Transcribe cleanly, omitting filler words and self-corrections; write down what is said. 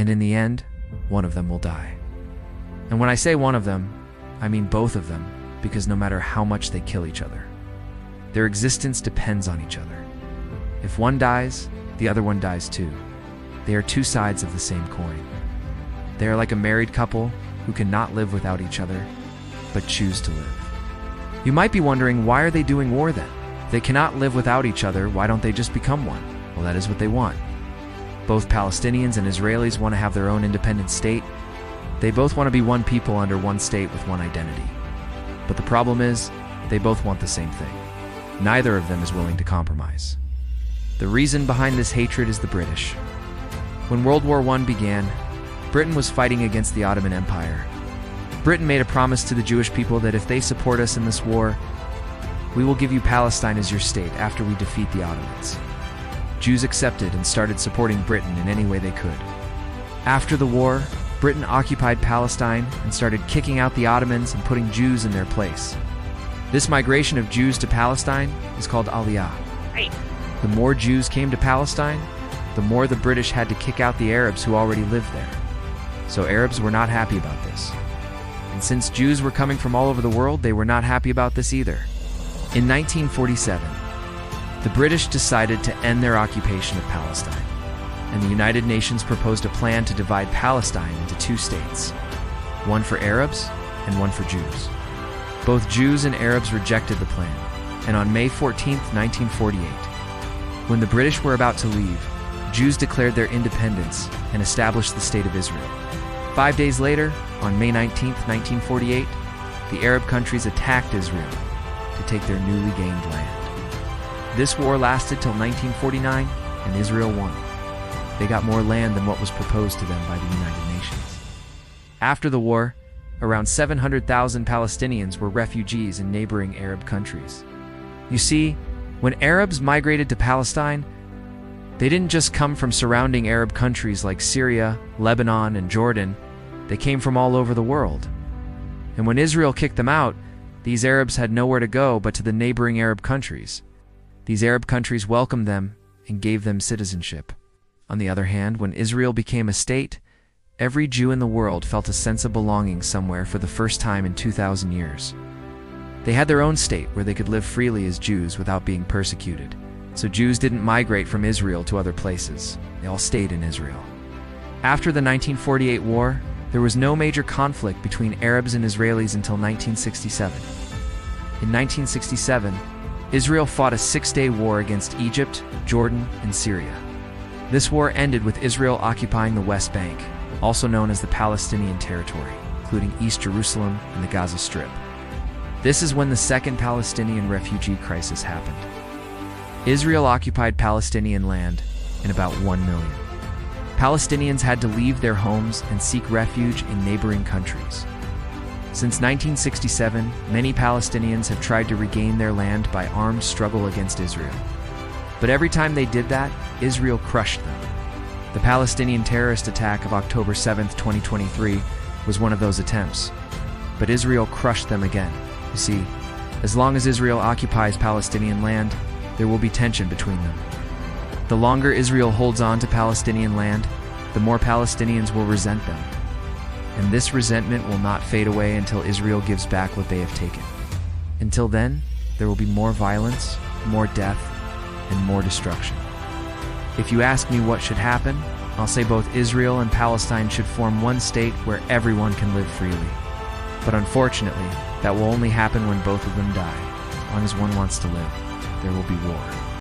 And in the end, one of them will die. And when I say one of them, I mean both of them, because no matter how much they kill each other, their existence depends on each other. If one dies, the other one dies too. They are two sides of the same coin. They are like a married couple who cannot live without each other, but choose to live. You might be wondering, why are they doing war then? If they cannot live without each other, why don't they just become one? Well, that is what they want. Both Palestinians and Israelis want to have their own independent state. They both want to be one people under one state with one identity. But the problem is, they both want the same thing. Neither of them is willing to compromise. The reason behind this hatred is the British. When World War I began, Britain was fighting against the Ottoman Empire. Britain made a promise to the Jewish people that if they support us in this war, we will give you Palestine as your state after we defeat the Ottomans. Jews accepted and started supporting Britain in any way they could. After the war, Britain occupied Palestine and started kicking out the Ottomans and putting Jews in their place. This migration of Jews to Palestine is called Aliyah. Right. The more Jews came to Palestine, the more the British had to kick out the Arabs who already lived there. So Arabs were not happy about this. And since Jews were coming from all over the world, they were not happy about this either. In 1947, the British decided to end their occupation of Palestine, and the United Nations proposed a plan to divide Palestine into two states, one for Arabs and one for Jews. Both Jews and Arabs rejected the plan, and on May 14, 1948, when the British were about to leave, Jews declared their independence and established the State of Israel. 5 days later, on May 19, 1948, the Arab countries attacked Israel to take their newly gained land. This war lasted till 1949, and Israel won. They got more land than what was proposed to them by the United Nations. After the war, around 700,000 Palestinians were refugees in neighboring Arab countries. You see, when Arabs migrated to Palestine, they didn't just come from surrounding Arab countries like Syria, Lebanon, and Jordan. They came from all over the world. And when Israel kicked them out, these Arabs had nowhere to go but to the neighboring Arab countries. These Arab countries welcomed them and gave them citizenship. On the other hand, when Israel became a state, every Jew in the world felt a sense of belonging somewhere for the first time in 2,000 years. They had their own state where they could live freely as Jews without being persecuted. So Jews didn't migrate from Israel to other places. They all stayed in Israel. After the 1948 war, there was no major conflict between Arabs and Israelis until 1967. In 1967, Israel fought a 6-day war against Egypt, Jordan, and Syria. This war ended with Israel occupying the West Bank, also known as the Palestinian territory, including East Jerusalem and the Gaza Strip. This is when the second Palestinian refugee crisis happened. Israel occupied Palestinian land in about 1 million. Palestinians had to leave their homes and seek refuge in neighboring countries. Since 1967, many Palestinians have tried to regain their land by armed struggle against Israel. But every time they did that, Israel crushed them. The Palestinian terrorist attack of October 7, 2023 was one of those attempts. But Israel crushed them again. You see, as long as Israel occupies Palestinian land, there will be tension between them. The longer Israel holds on to Palestinian land, the more Palestinians will resent them. And this resentment will not fade away until Israel gives back what they have taken. Until then, there will be more violence, more death, and more destruction. If you ask me what should happen, I'll say both Israel and Palestine should form one state where everyone can live freely. But unfortunately, that will only happen when both of them die. As long as one wants to live, there will be war.